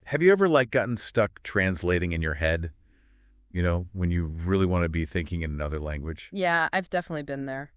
Have you ever, like, gotten stuck translating in your head? You know, when you really want to be thinking in another language? Yeah, I've definitely been there.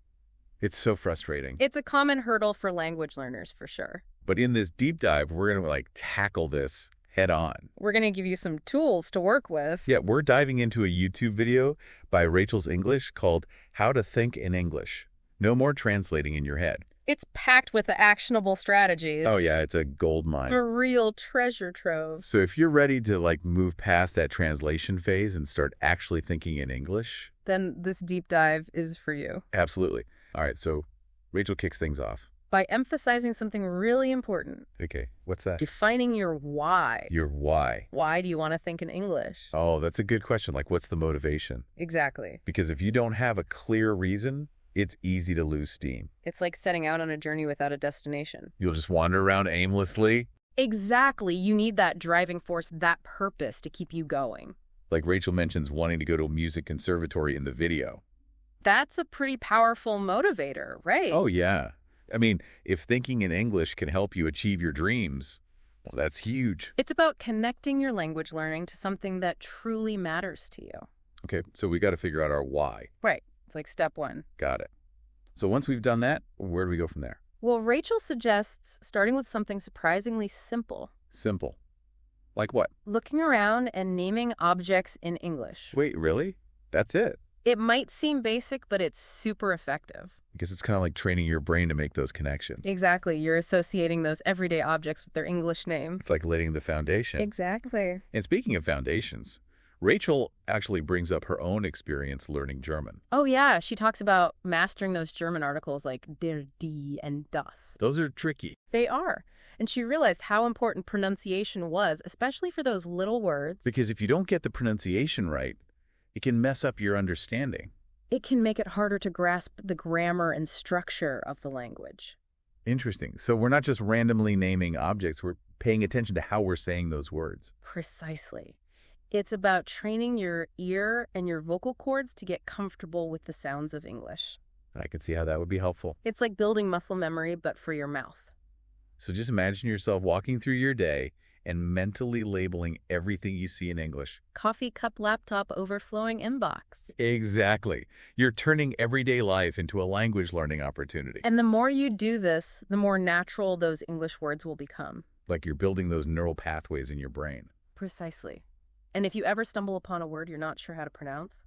It's so frustrating. It's a common hurdle for language learners, for sure. But in this deep dive, we're going to, like, tackle this head on. We're going to give you some tools to work with. Yeah, we're diving into a YouTube video by Rachel's English called How to Think in English. No more translating in your head. It's packed with actionable strategies. Oh, yeah, it's a gold mine. A real treasure trove. So if you're ready to, like, move past that translation phase and start actually thinking in English, then this deep dive is for you. absolutely. All right, so Rachel kicks things off. By emphasizing something really important. Okay, what's that? Defining your why. Your why. Why do you want to think in English? Oh, that's a good question. Like, what's the motivation? Exactly. Because if you don't have a clear reason, it's easy to lose steam. It's like setting out on a journey without a destination. You'll just wander around aimlessly. Exactly. You need that driving force, that purpose to keep you going. Like Rachel mentions wanting to go to a music conservatory in the video. That's a pretty powerful motivator, right? Oh, yeah. I mean, if thinking in English can help you achieve your dreams, well, that's huge. It's about connecting your language learning to something that truly matters to you. Okay, so we got to figure out our why. Right. It's like step one. Got it. So once we've done that, where do we go from there? Well, Rachel suggests starting with something surprisingly simple. Simple. Like what? Looking around and naming objects in English. Wait, really? That's it? It might seem basic, but it's super effective. I guess it's kind of like training your brain to make those connections. Exactly. You're associating those everyday objects with their English name. It's like laying the foundation. Exactly. And speaking of foundations, Rachel actually brings up her own experience learning German. Oh, yeah. She talks about mastering those German articles like der, die, and das. Those are tricky. They are. And she realized how important pronunciation was, especially for those little words. Because if you don't get the pronunciation right, it can mess up your understanding. It can make it harder to grasp the grammar and structure of the language. Interesting. So we're not just randomly naming objects, we're paying attention to how we're saying those words. Precisely. It's about training your ear and your vocal cords to get comfortable with the sounds of English. I can see how that would be helpful. It's like building muscle memory, but for your mouth. So just imagine yourself walking through your day and mentally labeling everything you see in English. Coffee cup, laptop, overflowing inbox. Exactly. You're turning everyday life into a language learning opportunity. And the more you do this, the more natural those English words will become. Like you're building those neural pathways in your brain. Precisely. And if you ever stumble upon a word you're not sure how to pronounce,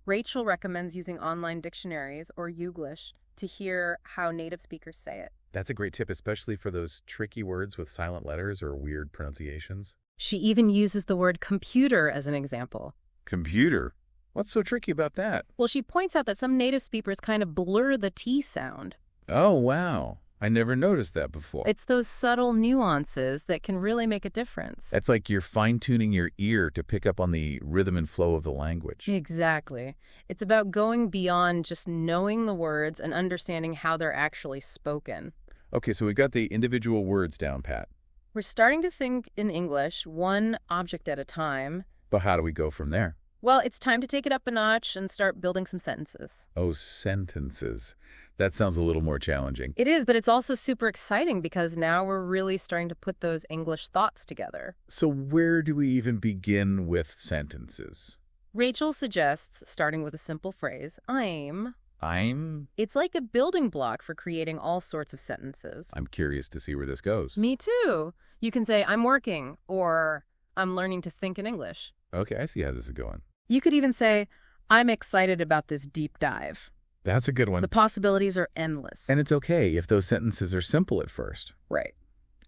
Rachel recommends using online dictionaries or Youglish to hear how native speakers say it. That's a great tip, especially for those tricky words with silent letters or weird pronunciations. She even uses the word computer as an example. Computer? What's so tricky about that? Well, she points out that some native speakers kind of blur the T sound. Oh, wow. I never noticed that before. It's those subtle nuances that can really make a difference. That's like you're fine-tuning your ear to pick up on the rhythm and flow of the language. Exactly. It's about going beyond just knowing the words and understanding how they're actually spoken. Okay, so we got the individual words down, Pat. We're starting to think in English, one object at a time. But how do we go from there? Well, it's time to take it up a notch and start building some sentences. Oh, sentences. That sounds a little more challenging. It is, but it's also super exciting because now we're really starting to put those English thoughts together. So where do we even begin with sentences? Rachel suggests starting with a simple phrase, I'm. It's like a building block for creating all sorts of sentences. I'm curious to see where this goes. Me too. You can say, I'm working, or I'm learning to think in English. Okay, I see how this is going. You could even say, I'm excited about this deep dive. That's a good one. The possibilities are endless. And it's okay if those sentences are simple at first. Right.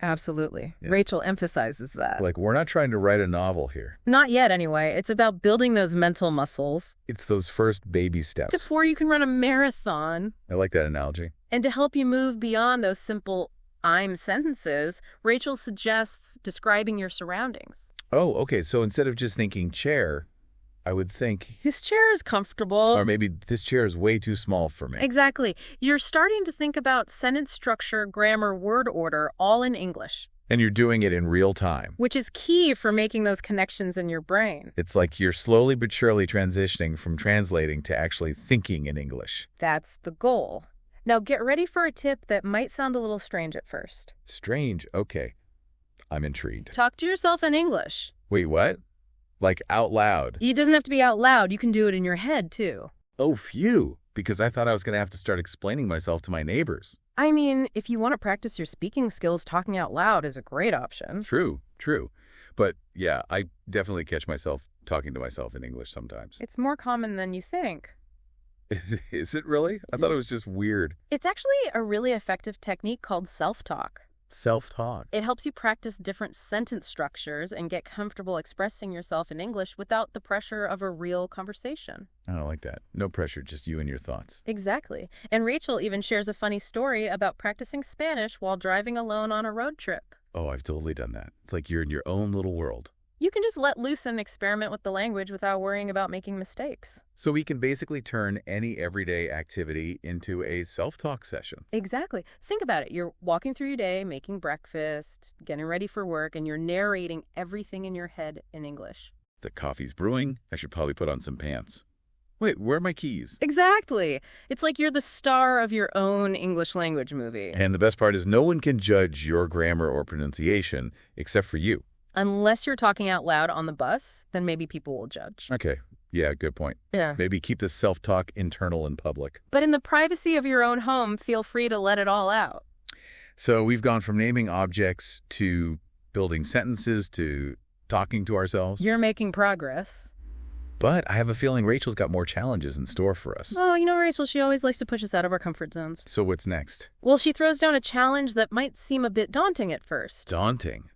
Absolutely. Yeah. Rachel emphasizes that. Like, we're not trying to write a novel here. Not yet, anyway. It's about building those mental muscles. It's those first baby steps. Before you can run a marathon. I like that analogy. And to help you move beyond those simple I'm sentences, Rachel suggests describing your surroundings. Oh, okay. So instead of just thinking chair, I would think, His chair is comfortable. or maybe this chair is way too small for me. Exactly. You're starting to think about sentence structure, grammar, word order, all in English. And you're doing it in real time. Which is key for making those connections in your brain. It's like you're slowly but surely transitioning from translating to actually thinking in English. That's the goal. Now get ready for a tip that might sound a little strange at first. Strange. Okay. I'm intrigued. Talk to yourself in English. Wait, what? Like out loud? It doesn't have to be out loud. You can do it in your head, too. Oh, phew. Because I thought I was going to have to start explaining myself to my neighbors. I mean, if you want to practice your speaking skills, talking out loud is a great option. True. But yeah, I definitely catch myself talking to myself in English sometimes. It's more common than you think. Is it really? I thought it was just weird. It's actually a really effective technique called self-talk. Self-talk. It helps you practice different sentence structures and get comfortable expressing yourself in English without the pressure of a real conversation. I don't like that. No pressure, just you and your thoughts. Exactly. And Rachel even shares a funny story about practicing Spanish while driving alone on a road trip. Oh, I've totally done that. It's like you're in your own little world. You can just let loose and experiment with the language without worrying about making mistakes. So we can basically turn any everyday activity into a self-talk session. Exactly. Think about it. You're walking through your day, making breakfast, getting ready for work, and you're narrating everything in your head in English. The coffee's brewing. I should probably put on some pants. Wait, where are my keys? Exactly. It's like you're the star of your own English language movie. And the best part is no one can judge your grammar or pronunciation except for you. Unless you're talking out loud on the bus, then maybe people will judge. Okay. Yeah, good point. Yeah. Maybe keep the self-talk internal and public. But in the privacy of your own home, feel free to let it all out. So we've gone from naming objects to building sentences to talking to ourselves. You're making progress. But I have a feeling Rachel's got more challenges in store for us. Oh, Rachel, she always likes to push us out of our comfort zones. So what's next? Well, she throws down a challenge that might seem a bit daunting at first. Daunting.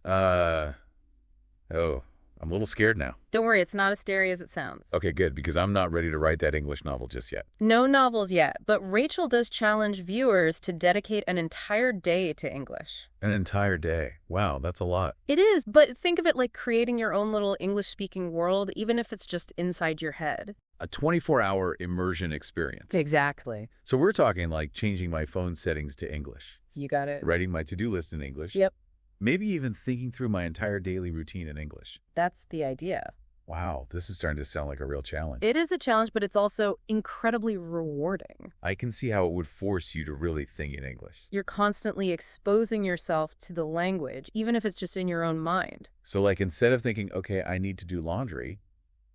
Oh, I'm a little scared now. Don't worry, it's not as scary as it sounds. Okay, good, because I'm not ready to write that English novel just yet. No novels yet, but Rachel does challenge viewers to dedicate an entire day to English. An entire day. Wow, that's a lot. It is, but think of it like creating your own little English-speaking world, even if it's just inside your head. A 24-hour immersion experience. Exactly. So we're talking like changing my phone settings to English. You got it. Writing my to-do list in English. Yep. Maybe even thinking through my entire daily routine in English. That's the idea. Wow, this is starting to sound like a real challenge. It is a challenge, but it's also incredibly rewarding. I can see how it would force you to really think in English. You're constantly exposing yourself to the language, even if it's just in your own mind. So like instead of thinking, okay, I need to do laundry,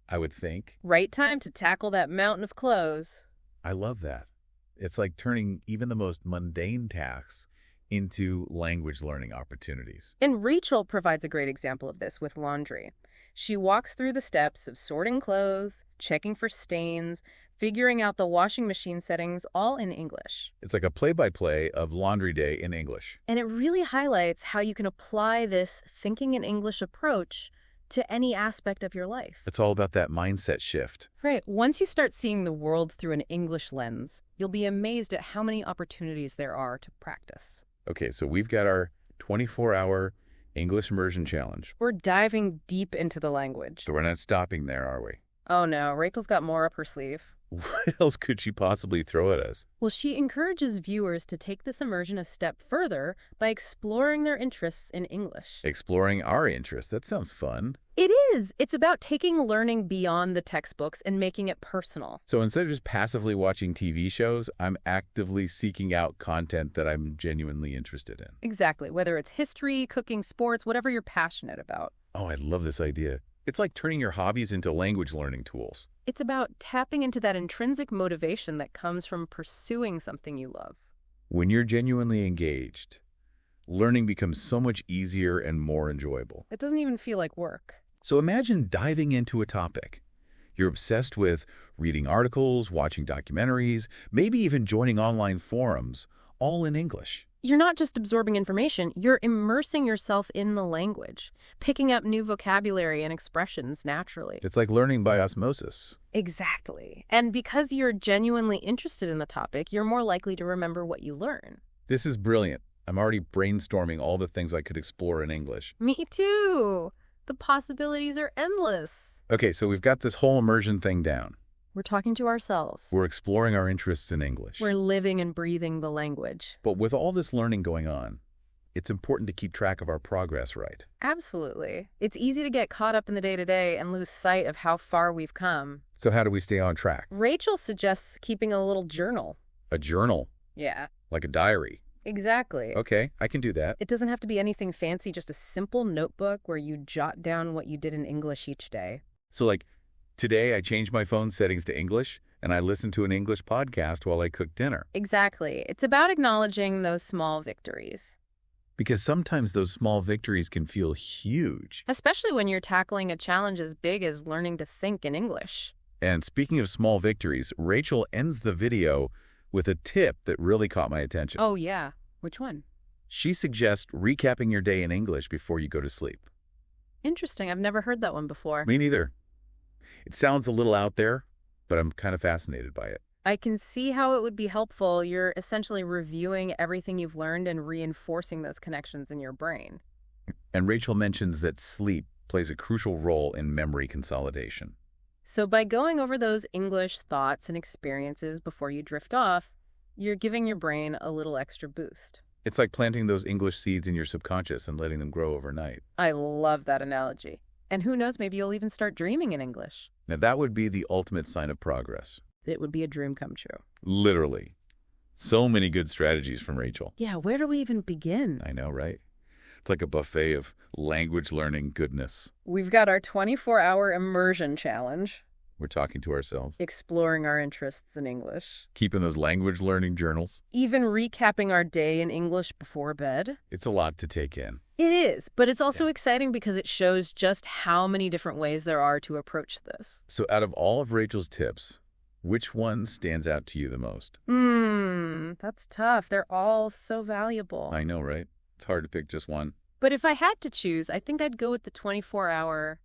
I would think, Right time to tackle that mountain of clothes. I love that. It's like turning even the most mundane tasks into language learning opportunities. And Rachel provides a great example of this with laundry. She walks through the steps of sorting clothes, checking for stains, figuring out the washing machine settings, all in English. It's like a play-by-play of laundry day in English. And it really highlights how you can apply this thinking in English approach to any aspect of your life. It's all about that mindset shift. Right. Once you start seeing the world through an English lens, you'll be amazed at how many opportunities there are to practice. Okay, so we've got our 24-hour English immersion challenge. We're diving deep into the language. So we're not stopping there, are we? Oh no, Rachel's got more up her sleeve. What else could she possibly throw at us? Well, she encourages viewers to take this immersion a step further by exploring their interests in English. Exploring our interests. That sounds fun. It is. It's about taking learning beyond the textbooks and making it personal. So instead of just passively watching TV shows, I'm actively seeking out content that I'm genuinely interested in. Exactly. Whether it's history, cooking, sports, whatever you're passionate about. Oh, I love this idea. It's like turning your hobbies into language learning tools. It's about tapping into that intrinsic motivation that comes from pursuing something you love. When you're genuinely engaged, learning becomes so much easier and more enjoyable. It doesn't even feel like work. So imagine diving into a topic. You're obsessed with reading articles, watching documentaries, maybe even joining online forums, all in English. You're not just absorbing information, you're immersing yourself in the language, picking up new vocabulary and expressions naturally. It's like learning by osmosis. Exactly. And because you're genuinely interested in the topic, you're more likely to remember what you learn. This is brilliant. I'm already brainstorming all the things I could explore in English. Me too. The possibilities are endless. Okay, so we've got this whole immersion thing down. We're talking to ourselves. We're exploring our interests in English. We're living and breathing the language. But with all this learning going on, it's important to keep track of our progress, right? Absolutely. It's easy to get caught up in the day-to-day and lose sight of how far we've come. So how do we stay on track? Rachel suggests keeping a little journal. A journal? Yeah. Like a diary? Exactly. Okay, I can do that. It doesn't have to be anything fancy, just a simple notebook where you jot down what you did in English each day. So like, today I changed my phone settings to English, and I listened to an English podcast while I cooked dinner. Exactly. It's about acknowledging those small victories, Because sometimes those small victories can feel huge. especially when you're tackling a challenge as big as learning to think in English. And speaking of small victories, Rachel ends the video with a tip that really caught my attention. Oh, yeah. Which one? She suggests recapping your day in English before you go to sleep. Interesting. I've never heard that one before. Me neither. It sounds a little out there, but I'm kind of fascinated by it. I can see how it would be helpful. You're essentially reviewing everything you've learned and reinforcing those connections in your brain. And Rachel mentions that sleep plays a crucial role in memory consolidation. So by going over those English thoughts and experiences before you drift off, you're giving your brain a little extra boost. It's like planting those English seeds in your subconscious and letting them grow overnight. I love that analogy. And who knows, maybe you'll even start dreaming in English. Now that would be the ultimate sign of progress. It would be a dream come true. Literally. So many good strategies from Rachel. Yeah, where do we even begin? I know, right? It's like a buffet of language learning goodness. We've got our 24-hour immersion challenge, We're talking to ourselves. exploring our interests in English, Keeping those language learning journals. even recapping our day in English before bed. It's a lot to take in. It is, but it's also exciting because it shows just how many different ways there are to approach this. So out of all of Rachel's tips, which one stands out to you the most? That's tough. They're all so valuable. I know, right? It's hard to pick just one. But if I had to choose, I think I'd go with the 24-hour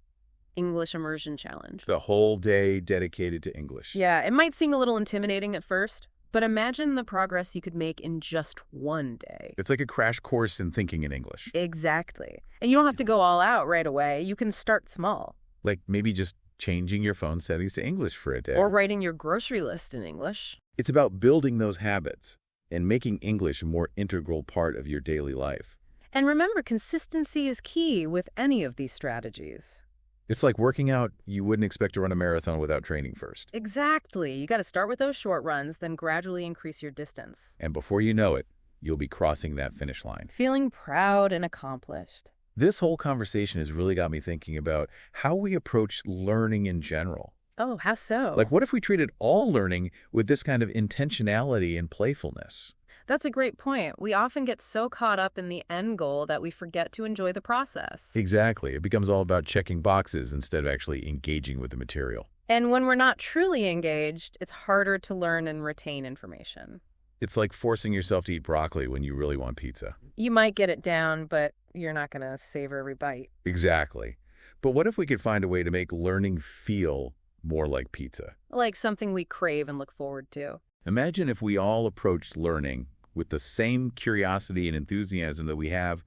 English immersion challenge. The whole day dedicated to English. Yeah, it might seem a little intimidating at first, but imagine the progress you could make in just one day. It's like a crash course in thinking in English. Exactly. And you don't have to go all out right away. You can start small. Like maybe just changing your phone settings to English for a day. Or writing your grocery list in English. It's about building those habits and making English a more integral part of your daily life. And remember, consistency is key with any of these strategies. It's like working out. You wouldn't expect to run a marathon without training first. Exactly. You got to start with those short runs, then gradually increase your distance. And before you know it, you'll be crossing that finish line. Feeling proud and accomplished. This whole conversation has really got me thinking about how we approach learning in general. Oh, how so? Like, what if we treated all learning with this kind of intentionality and playfulness? That's a great point. We often get so caught up in the end goal that we forget to enjoy the process. Exactly. It becomes all about checking boxes instead of actually engaging with the material. And when we're not truly engaged, it's harder to learn and retain information. It's like forcing yourself to eat broccoli when you really want pizza. You might get it down, but you're not going to savor every bite. Exactly. But what if we could find a way to make learning feel more like pizza? Like something we crave and look forward to. Imagine if we all approached learning with the same curiosity and enthusiasm that we have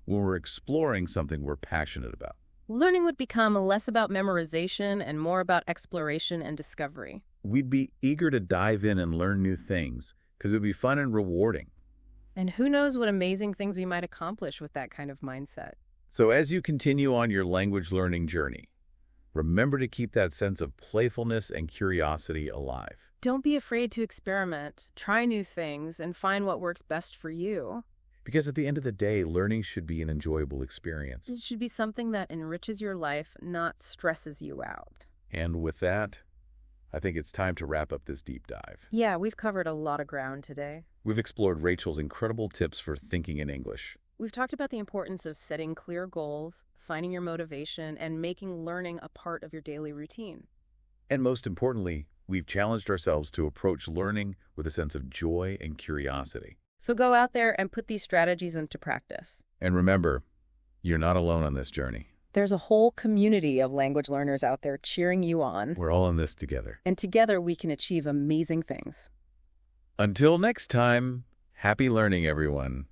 when we're exploring something we're passionate about. Learning would become less about memorization and more about exploration and discovery. We'd be eager to dive in and learn new things because it would be fun and rewarding. And who knows what amazing things we might accomplish with that kind of mindset. So as you continue on your language learning journey, remember to keep that sense of playfulness and curiosity alive. Don't be afraid to experiment, try new things, and find what works best for you. Because at the end of the day, learning should be an enjoyable experience. It should be something that enriches your life, not stresses you out. And with that, I think it's time to wrap up this deep dive. Yeah, we've covered a lot of ground today. We've explored Rachel's incredible tips for thinking in English. We've talked about the importance of setting clear goals, finding your motivation, and making learning a part of your daily routine. And most importantly, we've challenged ourselves to approach learning with a sense of joy and curiosity. So go out there and put these strategies into practice. And remember, you're not alone on this journey. There's a whole community of language learners out there cheering you on. We're all in this together. And together we can achieve amazing things. Until next time, happy learning, everyone.